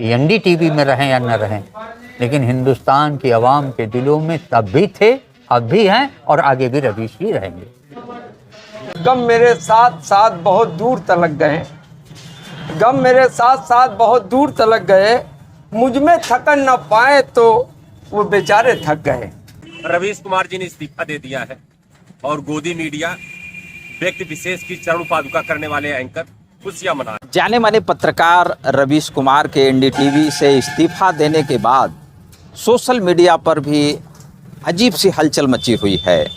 NDTV में रहें या न रहें, लेकिन हिंदुस्तान की आवाम के दिलों में तब भी थे, अब भी हैं और आगे भी रवीश ही रहेंगे। गम मेरे साथ साथ बहुत दूर तलक गए, गम मेरे साथ साथ बहुत दूर तलक गए, मुझ में थकन न पाए तो वो बेचारे थक गए। रवीश कुमार जी ने इस्तीफा दे दिया है और गोदी मीडिया व्यक्ति विशेष की चरण पादुका करने वाले एंकर खुशियां मना। जाने माने पत्रकार रवीश कुमार के एनडीटीवी से इस्तीफा देने के बाद सोशल मीडिया पर भी अजीब सी हलचल मची हुई है।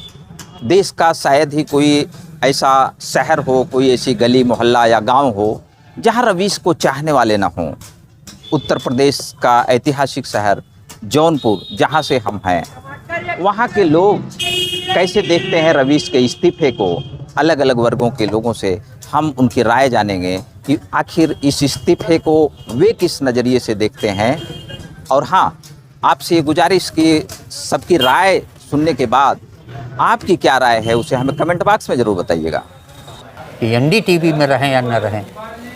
देश का शायद ही कोई ऐसा शहर हो, कोई ऐसी गली मोहल्ला या गांव हो जहां रवीश को चाहने वाले ना हों। उत्तर प्रदेश का ऐतिहासिक शहर जौनपुर, जहां से हम हैं, वहां के लोग कैसे देखते हैं रवीश के इस्तीफे को। अलग अलग वर्गों के लोगों से हम उनकी राय जानेंगे कि आखिर इस इस्तीफे को वे किस नज़रिए से देखते हैं। और हाँ, आपसे ये गुजारिश कि सबकी राय सुनने के बाद आपकी क्या राय है उसे हमें कमेंट बॉक्स में ज़रूर बताइएगा। कि एनडीटीवी में रहें या न रहें,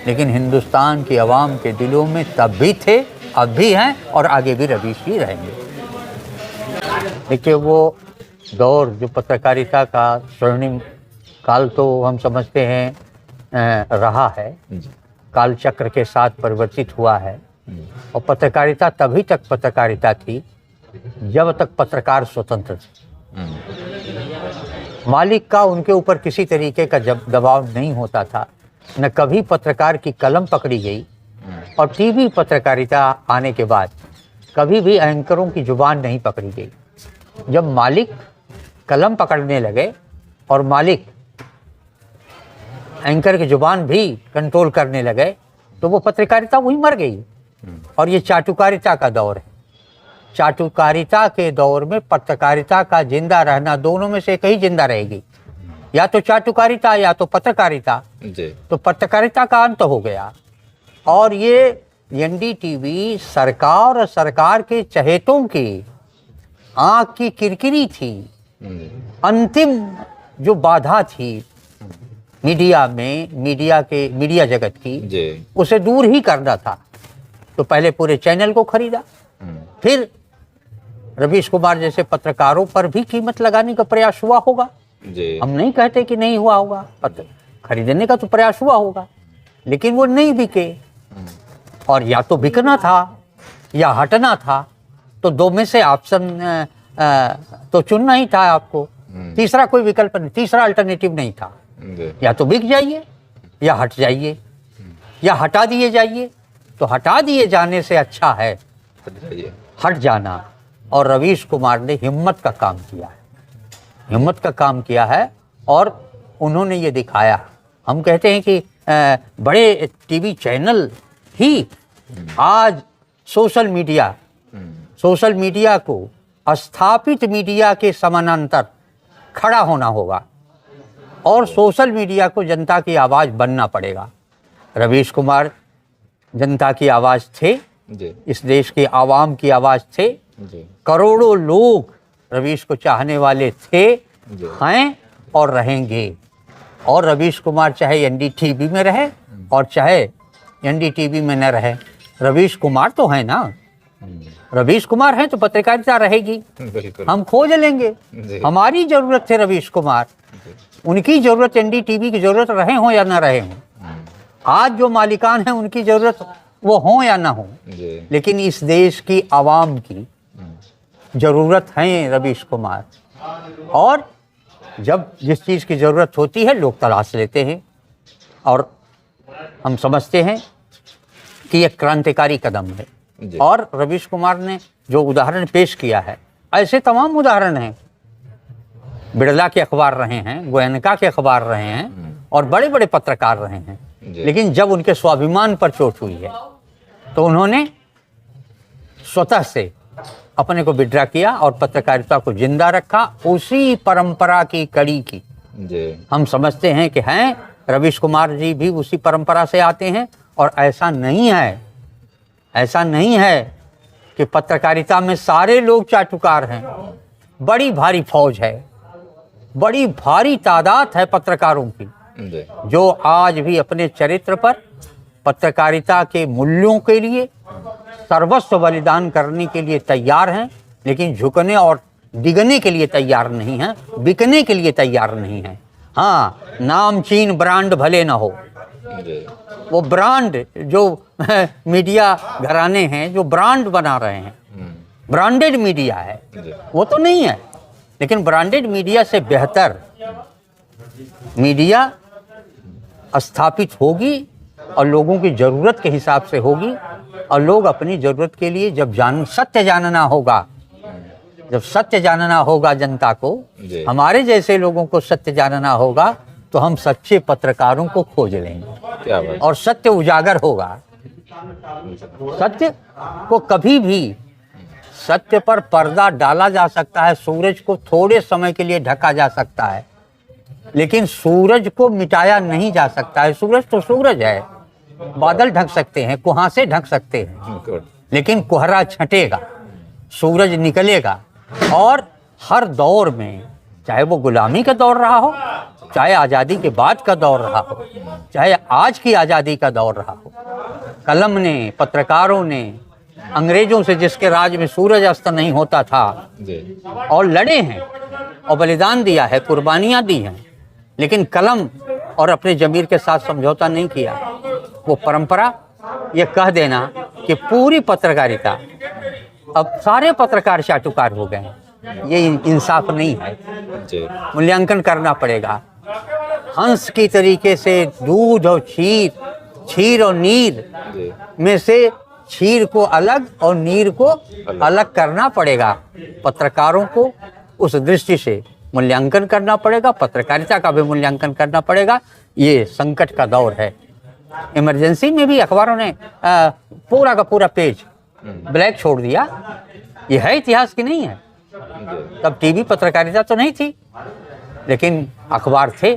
लेकिन हिंदुस्तान की आवाम के दिलों में तब भी थे, अब भी हैं और आगे भी रवीश ही रहेंगे। देखिए, वो दौर जो पत्रकारिता का स्वर्णिम काल तो हम समझते हैं रहा है, काल चक्र के साथ परिवर्तित हुआ है। और पत्रकारिता तभी तक पत्रकारिता थी जब तक पत्रकार स्वतंत्र थे। मालिक का उनके ऊपर किसी तरीके का दबाव नहीं होता था, न कभी पत्रकार की कलम पकड़ी गई। और टीवी पत्रकारिता आने के बाद कभी भी एंकरों की जुबान नहीं पकड़ी गई। जब मालिक कलम पकड़ने लगे और मालिक एंकर की जुबान भी कंट्रोल करने लगे, तो वो पत्रकारिता वही मर गई। और ये चाटुकारिता का दौर है। चाटुकारिता के दौर में पत्रकारिता का जिंदा रहना, दोनों में से एक ही जिंदा रहेगी, या तो चाटुकारिता या तो पत्रकारिता। तो पत्रकारिता का अंत हो गया। और ये एनडीटीवी सरकार और सरकार के चहेतों की आंख की किरकिरी थी। अंतिम जो बाधा थी मीडिया में, मीडिया जगत की, उसे दूर ही करना था। तो पहले पूरे चैनल को खरीदा, फिर रवीश कुमार जैसे पत्रकारों पर भी कीमत लगाने का प्रयास हुआ होगा। हम नहीं कहते कि नहीं हुआ होगा, खरीदने का तो प्रयास हुआ होगा, लेकिन वो नहीं बिके। और या तो बिकना था या हटना था, तो दो में से ऑप्शन तो चुनना ही था आपको। तीसरा कोई विकल्प नहीं, तीसरा अल्टरनेटिव नहीं था। या तो बिक जाइए या हट जाइए या हटा दिए जाइए। तो हटा दिए जाने से अच्छा है हट जाना। और रवीश कुमार ने हिम्मत का काम किया है, हिम्मत का काम किया है और उन्होंने ये दिखाया। हम कहते हैं कि बड़े टीवी चैनल ही आज सोशल मीडिया को स्थापित मीडिया के समानांतर खड़ा होना होगा और सोशल मीडिया को जनता की आवाज़ बनना पड़ेगा। रवीश कुमार जनता की आवाज़ थे, इस देश की आवाम की आवाज़ थे। करोड़ों लोग रवीश को चाहने वाले थे, हैं और रहेंगे। और रवीश कुमार चाहे एनडीटीवी में रहे और चाहे एनडीटीवी में न रहे, रवीश कुमार तो है ना। रवीश कुमार हैं तो पत्रकारिता रहेगी। हम खोज लेंगे। हमारी जरूरत थे रवीश कुमार, उनकी जरूरत एनडीटीवी की जरूरत रहे हों या ना रहे हों। आज जो मालिकान हैं उनकी जरूरत वो हों या ना हो, लेकिन इस देश की आवाम की जरूरत है रवीश कुमार। और जब जिस चीज़ की ज़रूरत होती है लोग तलाश लेते हैं। और हम समझते हैं कि एक क्रांतिकारी कदम है। और रवीश कुमार ने जो उदाहरण पेश किया है, ऐसे तमाम उदाहरण हैं। बिड़ला के अखबार रहे हैं, गोयनका के अखबार रहे हैं और बड़े बड़े पत्रकार रहे हैं, लेकिन जब उनके स्वाभिमान पर चोट हुई है तो उन्होंने स्वतः से अपने को विड्रा किया और पत्रकारिता को जिंदा रखा, उसी परंपरा की कड़ी की। हम समझते हैं कि हैं रवीश कुमार जी भी उसी परंपरा से आते हैं। और ऐसा नहीं है कि पत्रकारिता में सारे लोग चाटुकार हैं। बड़ी भारी फौज है, बड़ी भारी तादाद है पत्रकारों की, जो आज भी अपने चरित्र पर, पत्रकारिता के मूल्यों के लिए सर्वस्व बलिदान करने के लिए तैयार हैं, लेकिन झुकने और डिगने के लिए तैयार नहीं हैं, बिकने के लिए तैयार नहीं हैं। हाँ, नामचीन ब्रांड भले ना हो, वो ब्रांड जो मीडिया घराने हैं जो ब्रांड बना रहे हैं, ब्रांडेड मीडिया है, वो तो नहीं है। लेकिन ब्रांडेड मीडिया से बेहतर मीडिया स्थापित होगी और लोगों की ज़रूरत के हिसाब से होगी, और लोग अपनी ज़रूरत के लिए जब सत्य जानना होगा, जब सत्य जानना होगा जनता को, हमारे जैसे लोगों को सत्य जानना होगा, तो हम सच्चे पत्रकारों को खोज लेंगे। क्या बात। और सत्य उजागर होगा। सत्य को कभी भी, सत्य पर पर्दा डाला जा सकता है, सूरज को थोड़े समय के लिए ढका जा सकता है, लेकिन सूरज को मिटाया नहीं जा सकता है। सूरज तो सूरज है, बादल ढक सकते हैं, कुहासे ढक सकते हैं, लेकिन कोहरा छंटेगा, सूरज निकलेगा। और हर दौर में, चाहे वो गुलामी का दौर रहा हो, चाहे आज़ादी के बाद का दौर रहा हो, चाहे आज की आज़ादी का दौर रहा हो, कलम ने, पत्रकारों ने अंग्रेजों से, जिसके राज में सूरज अस्त नहीं होता था, और लड़े हैं और बलिदान दिया है, कुर्बानियाँ दी हैं, लेकिन कलम और अपने ज़मीर के साथ समझौता नहीं किया। वो परंपरा, ये कह देना कि पूरी पत्रकारिता, अब सारे पत्रकार चाटुकार हो गए हैं, ये इंसाफ नहीं है। मूल्यांकन करना पड़ेगा। हंस की तरीके से दूध और छीर और नीर में से छीर को अलग और नीर को अलग करना पड़ेगा। पत्रकारों को उस दृष्टि से मूल्यांकन करना पड़ेगा, पत्रकारिता का भी मूल्यांकन करना पड़ेगा। ये संकट का दौर है। इमरजेंसी में भी अखबारों ने पूरा का पूरा पेज ब्लैक छोड़ दिया। ये है इतिहास की नहीं है। तब टीवी पत्रकारिता तो नहीं थी, लेकिन अखबार थे।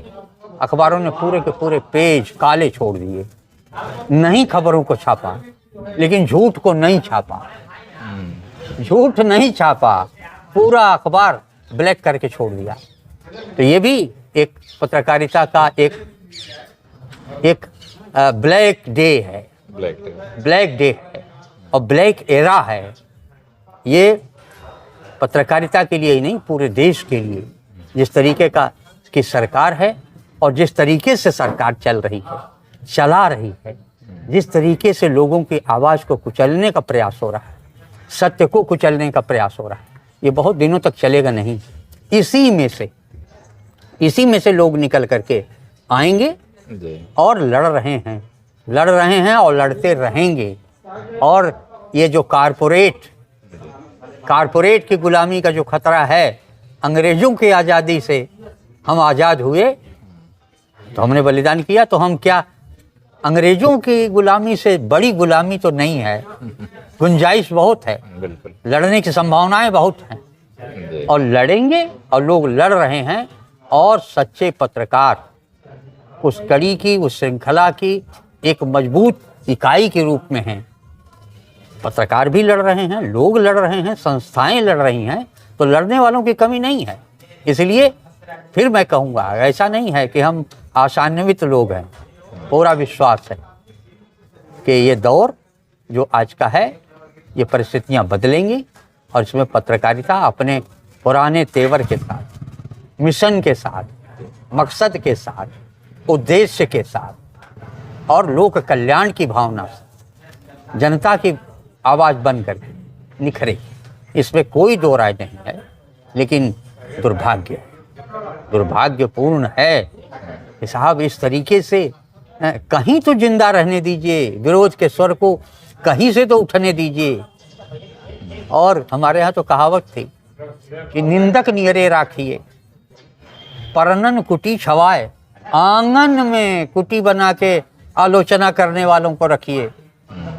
अखबारों ने पूरे के पूरे पेज काले छोड़ दिए। नहीं खबरों को छापा, लेकिन झूठ को नहीं छापा। झूठ नहीं छापा, पूरा अखबार ब्लैक करके छोड़ दिया। तो ये भी एक पत्रकारिता का एक ब्लैक डे है, ब्लैक डे है और ब्लैक एरा है। ये पत्रकारिता के लिए ही नहीं, पूरे देश के लिए। जिस तरीके की सरकार है और जिस तरीके से सरकार चल रही है, चला रही है, जिस तरीके से लोगों की आवाज़ को कुचलने का प्रयास हो रहा है, सत्य को कुचलने का प्रयास हो रहा है, ये बहुत दिनों तक चलेगा नहीं। इसी में से लोग निकल करके आएंगे और लड़ रहे हैं और लड़ते रहेंगे। और ये जो कारपोरेट की गुलामी का जो खतरा है, अंग्रेजों की आज़ादी से हम आज़ाद हुए तो हमने बलिदान किया, तो हम क्या अंग्रेजों की गुलामी से बड़ी गुलामी तो नहीं है। गुंजाइश बहुत है, लड़ने की संभावनाएं बहुत हैं और लड़ेंगे, और लोग लड़ रहे हैं। और सच्चे पत्रकार उस कड़ी की, उस श्रृंखला की एक मजबूत इकाई के रूप में हैं। पत्रकार भी लड़ रहे हैं, लोग लड़ रहे हैं, संस्थाएं लड़ रही हैं, तो लड़ने वालों की कमी नहीं है। इसलिए फिर मैं कहूँगा, ऐसा नहीं है कि हम आशान्वित लोग हैं। पूरा विश्वास है कि ये दौर जो आज का है, ये परिस्थितियाँ बदलेंगी और इसमें पत्रकारिता अपने पुराने तेवर के साथ, मिशन के साथ, मकसद के साथ, उद्देश्य के साथ और लोक कल्याण की भावना से जनता की आवाज़ बनकर निखरेगी। इसमें कोई दो राय नहीं है। लेकिन दुर्भाग्यपूर्ण है कि साहब इस तरीके से कहीं तो जिंदा रहने दीजिए, विरोध के स्वर को कहीं से तो उठने दीजिए। और हमारे यहाँ तो कहावत थी कि निंदक नियरे राखिए, परनन कुटी छवाए, आंगन में कुटी बना के आलोचना करने वालों को रखिए।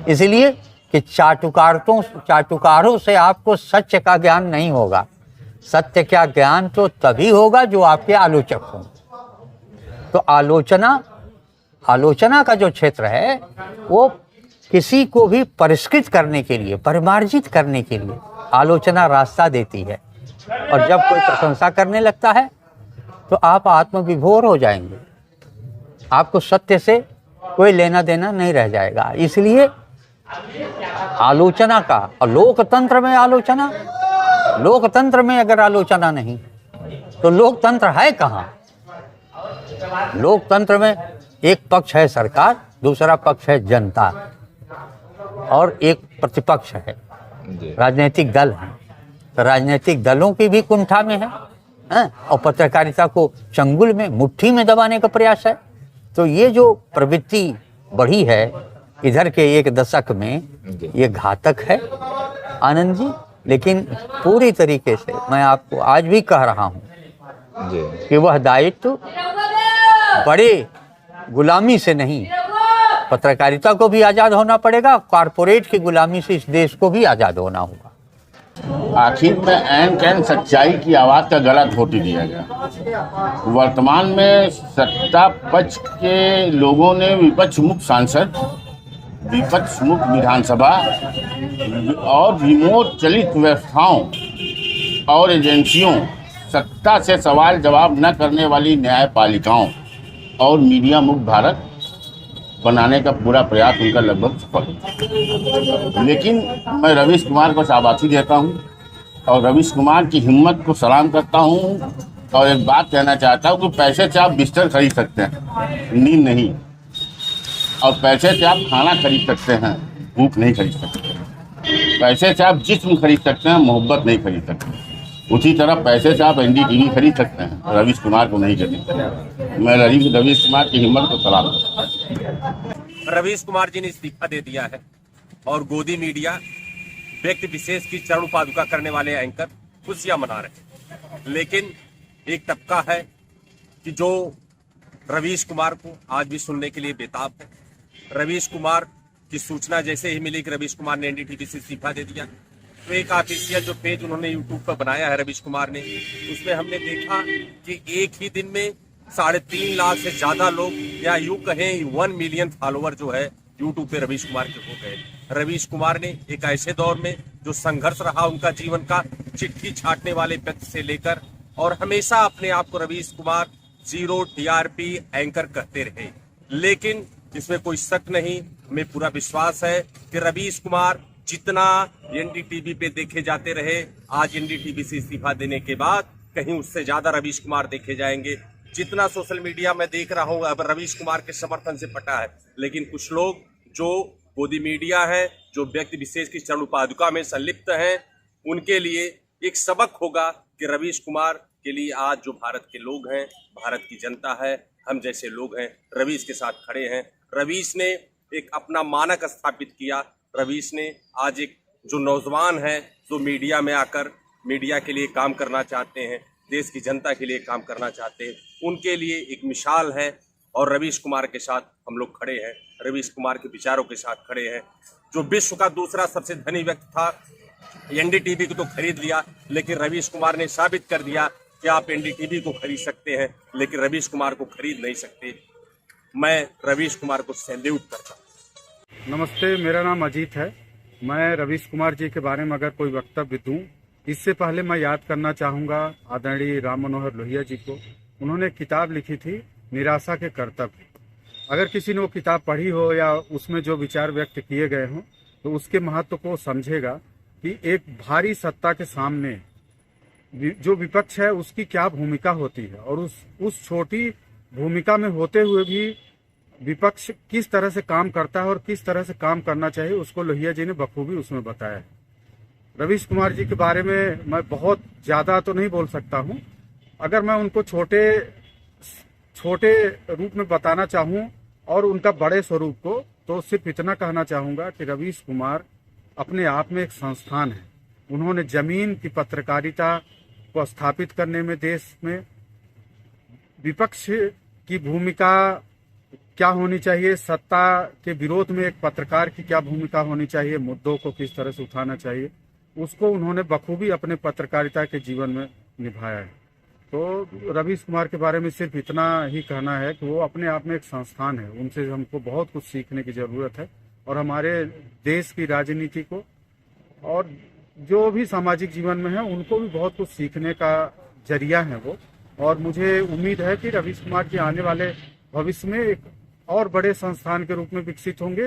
इसलिए कि चाटुकारों से आपको सत्य का ज्ञान नहीं होगा। सत्य का ज्ञान तो तभी होगा जो आपके आलोचक हों। तो आलोचना का जो क्षेत्र है, वो किसी को भी परिष्कृत करने के लिए, परिमार्जित करने के लिए आलोचना रास्ता देती है। और जब कोई प्रशंसा करने लगता है तो आप आत्मविभोर हो जाएंगे। आपको सत्य से कोई लेना देना नहीं रह जाएगा। इसलिए आलोचना का, और लोकतंत्र में आलोचना, लोकतंत्र में अगर आलोचना नहीं तो लोकतंत्र है कहाँ? लोकतंत्र में एक पक्ष है सरकार, दूसरा पक्ष है जनता, और एक प्रतिपक्ष है, राजनीतिक दल है। तो राजनीतिक दलों की भी कुंठा में है, और पत्रकारिता को चंगुल में, मुट्ठी में दबाने का प्रयास है। तो ये जो प्रवृत्ति बढ़ी है इधर के एक दशक में, ये घातक है आनंद जी। लेकिन पूरी तरीके से मैं आपको आज भी कह रहा हूँ कि वह दायित्व बड़े गुलामी से नहीं, पत्रकारिता को भी आज़ाद होना पड़ेगा, कॉरपोरेट की गुलामी से इस देश को भी आज़ाद होना होगा। आखिर में ऐन कैन सच्चाई की आवाज़ का गला घोटी दिया गया। वर्तमान में सत्ता पक्ष के लोगों ने विपक्ष मुक्त सांसद, विपक्ष मुक्त विधानसभा और रिमोट चलित व्यवस्थाओं और एजेंसियों, सत्ता से सवाल जवाब न करने वाली न्यायपालिकाओं और मीडिया मुक्त भारत बनाने का पूरा प्रयास उनका लगभग सफल है। लेकिन मैं रवीश कुमार को शाबाशी देता हूं और रवीश कुमार की हिम्मत को सलाम करता हूं, और एक बात कहना चाहता हूं कि पैसे से आप बिस्तर खरीद सकते हैं, नींद नहीं, और पैसे से आप खाना खरीद सकते हैं, भूख नहीं खरीद सकते। पैसे से आप जिस्म खरीद सकते हैं, मोहब्बत नहीं खरीद सकते। उसी तरह पैसे से आप एनडीटीवी खरीद सकते हैं, रवीश कुमार को नहीं खरीद सकते। मैं रवीश कुमार की हिम्मत को सलाम करता हूं। रवीश कुमार जी ने इस्तीफा दे दिया है और गोदी मीडिया, व्यक्ति विशेष की चरण पादुका करने वाले एंकर खुशियां मना रहे हैं। लेकिन एक तबका है कि जो रवीश कुमार को आज भी सुनने के लिए बेताब है। रवीश कुमार की सूचना जैसे ही मिली कि रवीश कुमार ने एनडीटीवी से इस्तीफा दे दिया, तो एक ऑफिशियल जो पेज उन्होंने यूट्यूब पर बनाया है रवीश कुमार ने, उसमें हमने देखा कि एक ही दिन में 3.5 लाख से ज्यादा लोग, या यूं कहें 1 मिलियन फॉलोअर जो है यूट्यूब पे रवीश कुमार के हो गए। रवीश कुमार ने एक ऐसे दौर में जो संघर्ष रहा उनका जीवन का, चिट्ठी छाटने वाले व्यक्ति से लेकर, और हमेशा अपने आप को रवीश कुमार 0 टीआरपी एंकर कहते रहे। लेकिन इसमें कोई शक नहीं, हमें पूरा विश्वास है कि रवीश कुमार जितना एनडीटीवी पे देखे जाते रहे, आज एनडीटीवी से इस्तीफा देने के बाद कहीं उससे ज्यादा रवीश कुमार देखे जाएंगे। जितना सोशल मीडिया में देख रहा हूं अब रवीश कुमार के समर्थन से पटा है, लेकिन कुछ लोग जो गोदी मीडिया है, जो व्यक्ति विशेष की चरण पादुका में संलिप्त हैं, उनके लिए एक सबक होगा कि रवीश कुमार के लिए आज जो भारत के लोग हैं, भारत की जनता है, हम जैसे लोग हैं, रवीश के साथ खड़े हैं। रवीश ने एक अपना मानक स्थापित किया। रवीश ने आज एक जो नौजवान है, जो मीडिया में आकर मीडिया के लिए काम करना चाहते हैं, देश की जनता के लिए काम करना चाहते हैं, उनके लिए एक मिसाल है। और रवीश कुमार के साथ हम लोग खड़े हैं, रवीश कुमार के विचारों के साथ खड़े हैं। जो विश्व का दूसरा सबसे धनी व्यक्ति था, एनडीटीवी को तो खरीद लिया, लेकिन रवीश कुमार ने साबित कर दिया कि आप एनडीटीवी को खरीद सकते हैं, लेकिन रवीश कुमार को खरीद नहीं सकते। मैं रवीश कुमार को सैल्यूट करता हूँ। नमस्ते, मेरा नाम अजीत है। मैं रवीश कुमार जी के बारे में अगर कोई वक्तव्य दूं, इससे पहले मैं याद करना चाहूँगा आदरणीय राम मनोहर लोहिया जी को। उन्होंने एक किताब लिखी थी, निराशा के कर्तव्य। अगर किसी ने वो किताब पढ़ी हो या उसमें जो विचार व्यक्त किए गए हों, तो उसके महत्व को समझेगा कि एक भारी सत्ता के सामने जो विपक्ष है उसकी क्या भूमिका होती है, और उस छोटी भूमिका में होते हुए भी विपक्ष किस तरह से काम करता है और किस तरह से काम करना चाहिए, उसको लोहिया जी ने बखूबी उसमें बताया है। रवीश कुमार जी के बारे में मैं बहुत ज़्यादा तो नहीं बोल सकता हूं। अगर मैं उनको छोटे रूप में बताना चाहूं और उनका बड़े स्वरूप को, तो सिर्फ इतना कहना चाहूँगा कि रवीश कुमार अपने आप में एक संस्थान है। उन्होंने जमीन की पत्रकारिता को स्थापित करने में, देश में विपक्ष की भूमिका क्या होनी चाहिए, सत्ता के विरोध में एक पत्रकार की क्या भूमिका होनी चाहिए, मुद्दों को किस तरह से उठाना चाहिए, उसको उन्होंने बखूबी अपने पत्रकारिता के जीवन में निभाया है। तो रवीश कुमार के बारे में सिर्फ इतना ही कहना है कि वो अपने आप में एक संस्थान है। उनसे हमको बहुत कुछ सीखने की ज़रूरत है, और हमारे देश की राजनीति को और जो भी सामाजिक जीवन में है उनको भी बहुत कुछ सीखने का जरिया है वो। और मुझे उम्मीद है कि रवीश कुमार जी आने वाले भविष्य में एक और बड़े संस्थान के रूप में विकसित होंगे।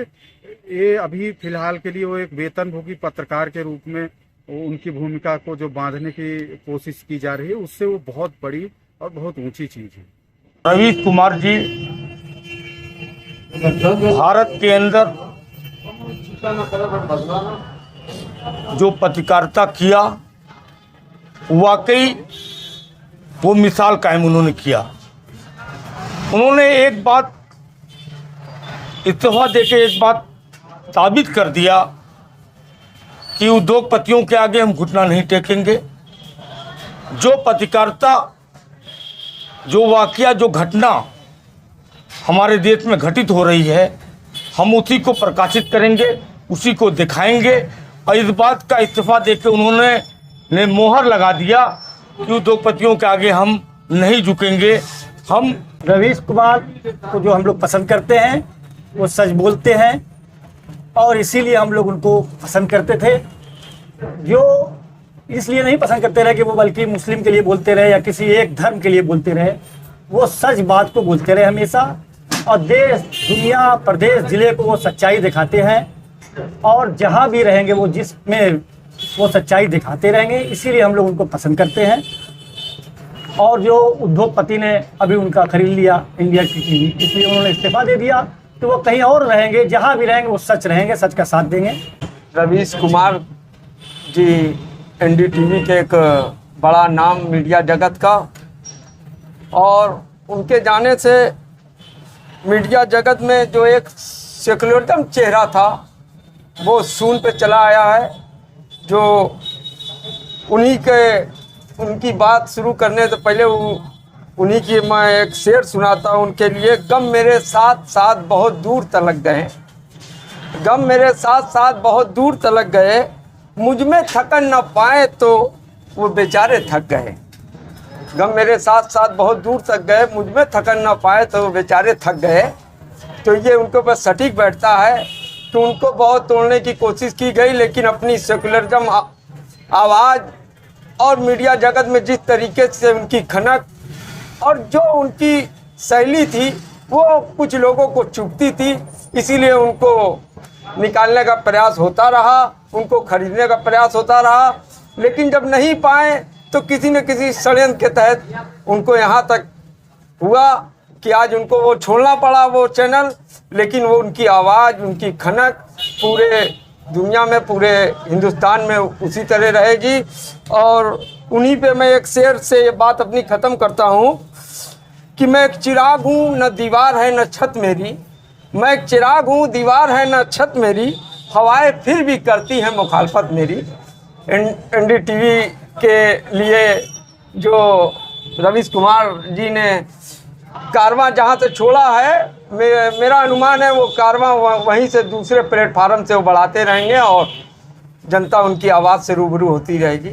ये अभी फिलहाल के लिए वो एक वेतनभोगी पत्रकार के रूप में उनकी भूमिका को जो बांधने की कोशिश की जा रही है, उससे वो बहुत बड़ी और बहुत ऊंची चीज है। रवीश कुमार जी भारत के अंदर जो पत्रकारिता किया, वाकई वो मिसाल कायम उन्होंने किया। उन्होंने एक बात इस्तीफा देके एक बात साबित कर दिया कि उद्योगपतियों के आगे हम घुटना नहीं टेकेंगे। जो पत्रकारिता, जो वाकया, जो घटना हमारे देश में घटित हो रही है, हम उसी को प्रकाशित करेंगे, उसी को दिखाएंगे। और इस बात का इस्तीफा देके उन्होंने मोहर लगा दिया कि उद्योगपतियों के आगे हम नहीं झुकेंगे। हम रवीश कुमार को जो हम लोग पसंद करते हैं, वो सच बोलते हैं और इसीलिए हम लोग उनको पसंद करते थे। जो इसलिए नहीं पसंद करते रहे कि वो बल्कि मुस्लिम के लिए बोलते रहे या किसी एक धर्म के लिए बोलते रहे, वो सच बात को बोलते रहे हमेशा, और देश, दुनिया, प्रदेश, जिले को वो सच्चाई दिखाते हैं। और जहाँ भी रहेंगे वो जिसमें वो सच्चाई दिखाते रहेंगे, इसीलिए हम लोग उनको पसंद करते हैं। और जो उद्योगपति ने अभी उनका खरीद लिया इंडिया की टीवी, इसलिए उन्होंने इस्तीफा दे दिया, तो वो कहीं और रहेंगे, जहाँ भी रहेंगे वो सच रहेंगे, सच का साथ देंगे। रवीश कुमार जी एनडीटीवी के एक बड़ा नाम मीडिया जगत का, और उनके जाने से मीडिया जगत में जो एक सेकुलरिज्म चेहरा था वो शून्य पे चला आया है। जो उनकी बात शुरू करने से पहले उन्हीं की मैं एक शेर सुनाता हूँ उनके लिए। गम मेरे साथ साथ बहुत दूर तलक गए, गम मेरे साथ साथ बहुत दूर तलक गए, मुझ में थकन न पाए तो वो बेचारे थक गए। गम मेरे साथ साथ बहुत दूर तक गए, मुझ में थकन न पाए तो वो बेचारे थक गए। तो ये उनके ऊपर सटीक बैठता है कि उनको बहुत तोड़ने की कोशिश की गई, लेकिन अपनी सेकुलरिज्म आवाज़ और मीडिया जगत में जिस तरीके से उनकी खनक और जो उनकी शैली थी वो कुछ लोगों को चुभती थी, इसीलिए उनको निकालने का प्रयास होता रहा, उनको खरीदने का प्रयास होता रहा। लेकिन जब नहीं पाए तो किसी न किसी षड्यंत्र के तहत उनको यहाँ तक हुआ कि आज उनको वो छोड़ना पड़ा वो चैनल। लेकिन वो उनकी आवाज़, उनकी खनक पूरे दुनिया में, पूरे हिंदुस्तान में उसी तरह रहेगी। और उन्हीं पे मैं एक शेर से ये बात अपनी ख़त्म करता हूँ कि मैं एक चिराग हूँ, न दीवार है न छत मेरी, मैं एक चिराग हूँ, दीवार है न छत मेरी, हवाएं फिर भी करती हैं मुखालफत मेरी। एनडीटीवी के लिए जो रवीश कुमार जी ने कारवां जहाँ से छोड़ा है, मेरा अनुमान है वो कारवां वहीं से दूसरे प्लेटफार्म से वो बढ़ाते रहेंगे और जनता उनकी आवाज़ से रूबरू होती रहेगी।